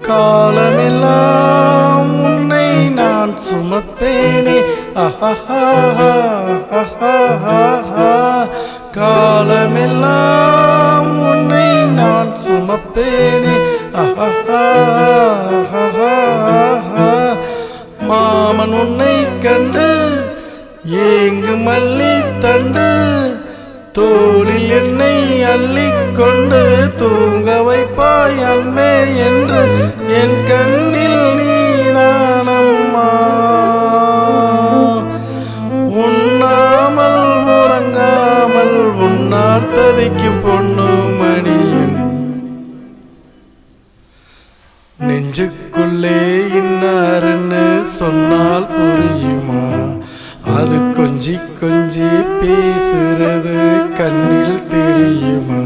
காலமெல்லாம் உன்னை நான் சுமப்பேனே காலமெல்லாம் உன்னை நான் சுமப்பேனே மாமன் உன்னை கண்டு ஏங்கு மல்லி தண்டு தோளில் என்னை அள்ளிக்கொண்டு தூங்க வைப்பாய் அன்பே என்று என் கண்ணில் நீதானம்மா. உண்ணாமல் உறங்காமல் உன்னால் தவிக்கும் பொண்ணு மணியன் நெஞ்சுக்குள்ளே இன்னாருன்னு சொன்னால் புரியுமா? அது கொஞ்சி கொஞ்சி பேசுறது கண்ணில் தெரியுமா?